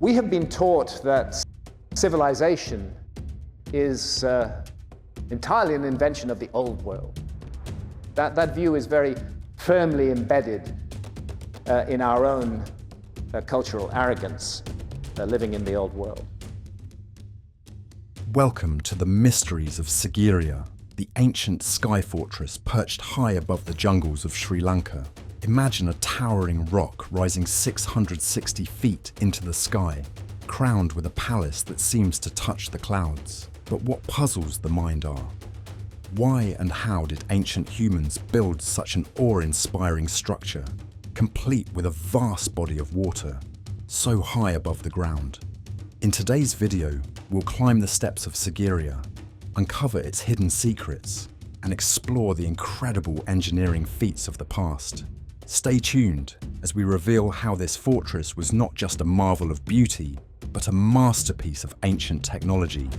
We have been taught that civilization is entirely an invention of the old world. That view is very firmly embedded in our own cultural arrogance, living in the old world. Welcome to the mysteries of Sigiriya, the ancient sky fortress perched high above the jungles of Sri Lanka. Imagine a towering rock rising 660 feet into the sky, crowned with a palace that seems to touch the clouds. But what puzzles the mind are: why and how did ancient humans build such an awe-inspiring structure, complete with a vast body of water, so high above the ground? In today's video, we'll climb the steps of Sigiriya, uncover its hidden secrets, and explore the incredible engineering feats of the past. Stay tuned as we reveal how this fortress was not just a marvel of beauty, but a masterpiece of ancient technology.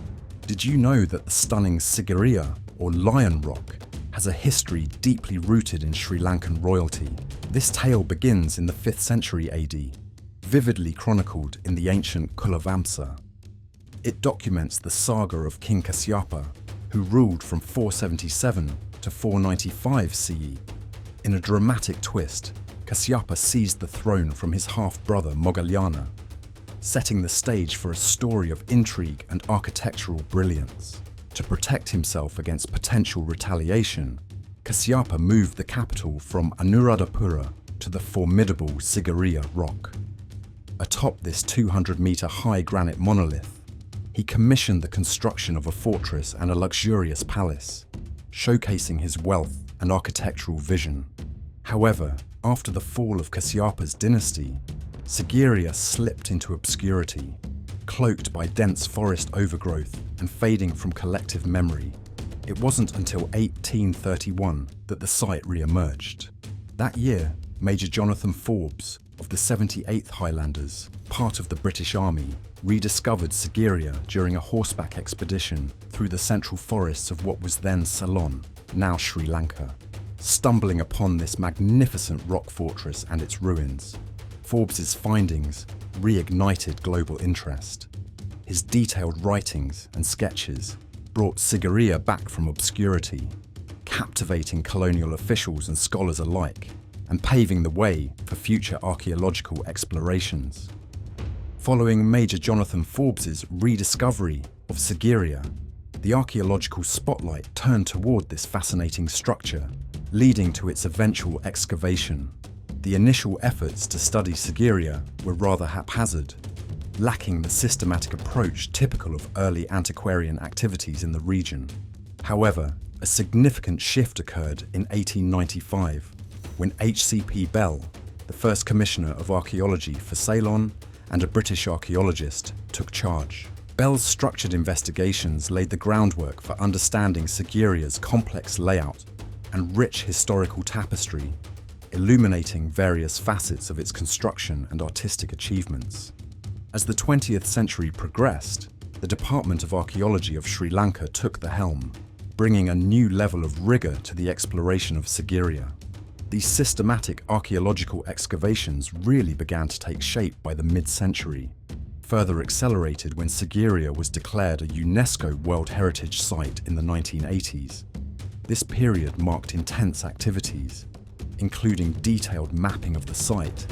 Did you know that the stunning Sigiriya, or Lion Rock, has a history deeply rooted in Sri Lankan royalty? This tale begins in the 5th century AD, vividly chronicled in the ancient Kulavamsa. It documents the saga of King Kasyapa, who ruled from 477 to 495 CE. In a dramatic twist, Kasyapa seized the throne from his half-brother Moggallana, setting the stage for a story of intrigue and architectural brilliance. To protect himself against potential retaliation, Kasyapa moved the capital from Anuradhapura to the formidable Sigiriya Rock. Atop this 200-meter-high granite monolith, he commissioned the construction of a fortress and a luxurious palace, showcasing his wealth and architectural vision. However, after the fall of Kasyapa's dynasty, Sigiriya slipped into obscurity, cloaked by dense forest overgrowth and fading from collective memory. It wasn't until 1831 that the site re-emerged. That year, Major Jonathan Forbes of the 78th Highlanders, part of the British Army, rediscovered Sigiriya during a horseback expedition through the central forests of what was then Ceylon, now Sri Lanka. Stumbling upon this magnificent rock fortress and its ruins, Forbes's findings reignited global interest. His detailed writings and sketches brought Sigiriya back from obscurity, captivating colonial officials and scholars alike, and paving the way for future archaeological explorations. Following Major Jonathan Forbes's rediscovery of Sigiriya, the archaeological spotlight turned toward this fascinating structure, leading to its eventual excavation. The initial efforts to study Sigiriya were rather haphazard, lacking the systematic approach typical of early antiquarian activities in the region. However, a significant shift occurred in 1895 when H.C.P. Bell, the first Commissioner of Archaeology for Ceylon and a British archaeologist, took charge. Bell's structured investigations laid the groundwork for understanding Sigiriya's complex layout and rich historical tapestry, illuminating various facets of its construction and artistic achievements. As the 20th century progressed, the Department of Archaeology of Sri Lanka took the helm, bringing a new level of rigor to the exploration of Sigiriya. These systematic archaeological excavations really began to take shape by the mid-century, further accelerated when Sigiriya was declared a UNESCO World Heritage Site in the 1980s. This period marked intense activities, including detailed mapping of the site,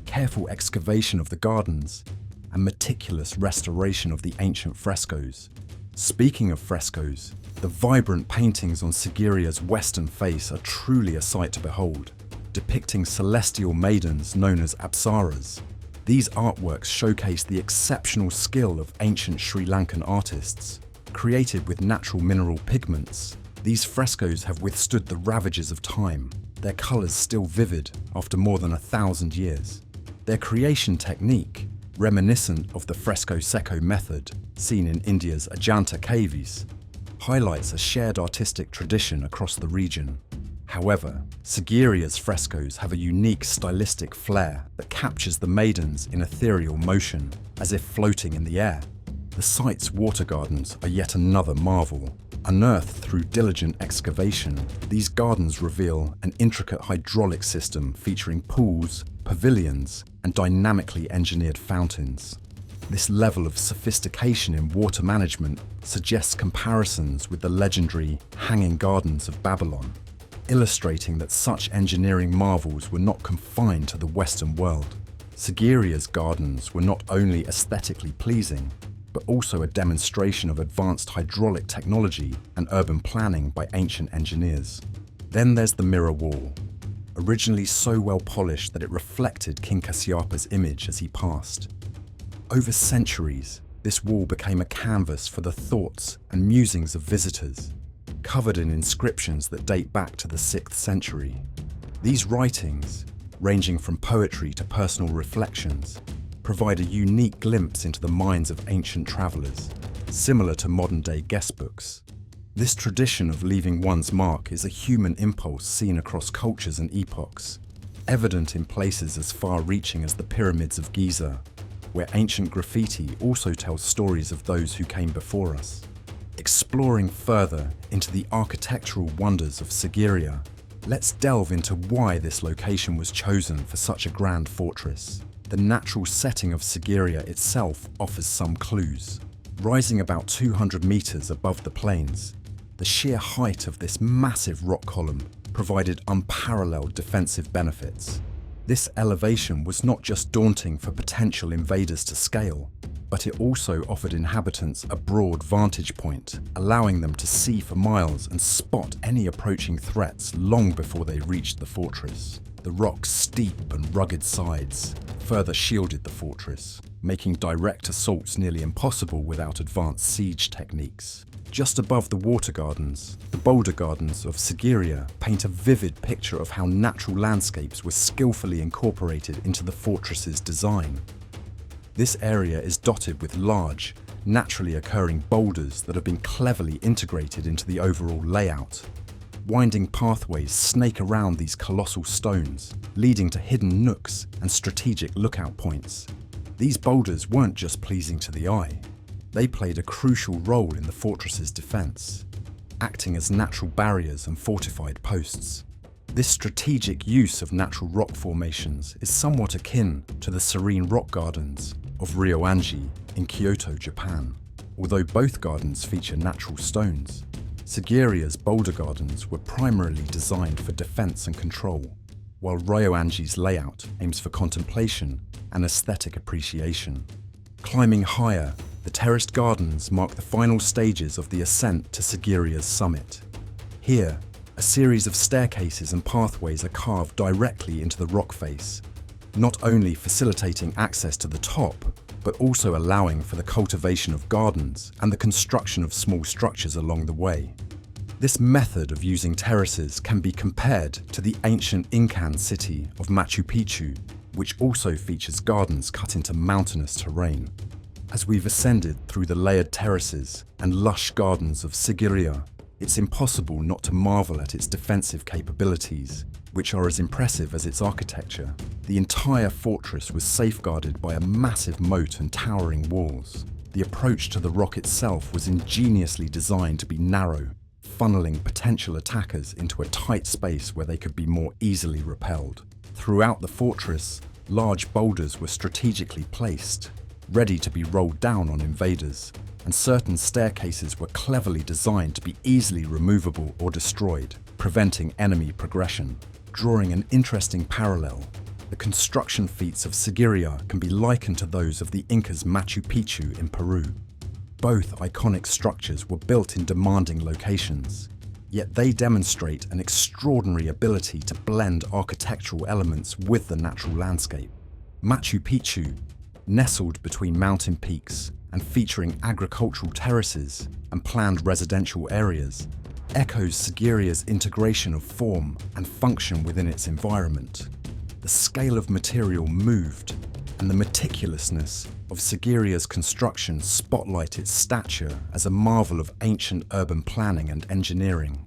careful excavation of the gardens, and meticulous restoration of the ancient frescoes. Speaking of frescoes, the vibrant paintings on Sigiriya's western face are truly a sight to behold, depicting celestial maidens known as apsaras. These artworks showcase the exceptional skill of ancient Sri Lankan artists. Created with natural mineral pigments, these frescoes have withstood the ravages of time, their colours still vivid after more than 1,000 years. Their creation technique, reminiscent of the fresco secco method seen in India's Ajanta caves, highlights a shared artistic tradition across the region. However, Sigiriya's frescoes have a unique stylistic flair that captures the maidens in ethereal motion, as if floating in the air. The site's water gardens are yet another marvel. Unearthed through diligent excavation, these gardens reveal an intricate hydraulic system featuring pools, pavilions, and dynamically engineered fountains. This level of sophistication in water management suggests comparisons with the legendary Hanging Gardens of Babylon, illustrating that such engineering marvels were not confined to the Western world. Sigiria's gardens were not only aesthetically pleasing, but also a demonstration of advanced hydraulic technology and urban planning by ancient engineers. Then there's the mirror wall, originally so well polished that it reflected King Kasypa's image as he passed. Over centuries, this wall became a canvas for the thoughts and musings of visitors, covered in inscriptions that date back to the 6th century. These writings, ranging from poetry to personal reflections, provide a unique glimpse into the minds of ancient travelers, similar to modern-day guestbooks. This tradition of leaving one's mark is a human impulse seen across cultures and epochs, evident in places as far-reaching as the pyramids of Giza, where ancient graffiti also tells stories of those who came before us. Exploring further into the architectural wonders of Sigiriya, let's delve into why this location was chosen for such a grand fortress. The natural setting of Sigiriya itself offers some clues. Rising about 200 meters above the plains, the sheer height of this massive rock column provided unparalleled defensive benefits. This elevation was not just daunting for potential invaders to scale, but it also offered inhabitants a broad vantage point, allowing them to see for miles and spot any approaching threats long before they reached the fortress. The rock's steep and rugged sides further shielded the fortress, making direct assaults nearly impossible without advanced siege techniques. Just above the water gardens, the boulder gardens of Sigiriya paint a vivid picture of how natural landscapes were skillfully incorporated into the fortress's design. This area is dotted with large, naturally occurring boulders that have been cleverly integrated into the overall layout. Winding pathways snake around these colossal stones, leading to hidden nooks and strategic lookout points. These boulders weren't just pleasing to the eye. They played a crucial role in the fortress's defense, acting as natural barriers and fortified posts. This strategic use of natural rock formations is somewhat akin to the serene rock gardens of Ryoanji in Kyoto, Japan. Although both gardens feature natural stones, Sigiriya's boulder gardens were primarily designed for defense and control, while Ryoanji's layout aims for contemplation and aesthetic appreciation. Climbing higher, the terraced gardens mark the final stages of the ascent to Sigiriya's summit. Here, a series of staircases and pathways are carved directly into the rock face, not only facilitating access to the top, but also allowing for the cultivation of gardens and the construction of small structures along the way. This method of using terraces can be compared to the ancient Incan city of Machu Picchu, which also features gardens cut into mountainous terrain. As we've ascended through the layered terraces and lush gardens of Sigiriya, it's impossible not to marvel at its defensive capabilities, which are as impressive as its architecture. The entire fortress was safeguarded by a massive moat and towering walls. The approach to the rock itself was ingeniously designed to be narrow, funneling potential attackers into a tight space where they could be more easily repelled. Throughout the fortress, large boulders were strategically placed, ready to be rolled down on invaders, and certain staircases were cleverly designed to be easily removable or destroyed, preventing enemy progression. Drawing an interesting parallel, the construction feats of Sigiriya can be likened to those of the Incas' Machu Picchu in Peru. Both iconic structures were built in demanding locations, yet they demonstrate an extraordinary ability to blend architectural elements with the natural landscape. Machu Picchu, nestled between mountain peaks and featuring agricultural terraces and planned residential areas, echoes Sigiriya's integration of form and function within its environment. The scale of material moved, and the meticulousness of Sigiriya's construction spotlight its stature as a marvel of ancient urban planning and engineering.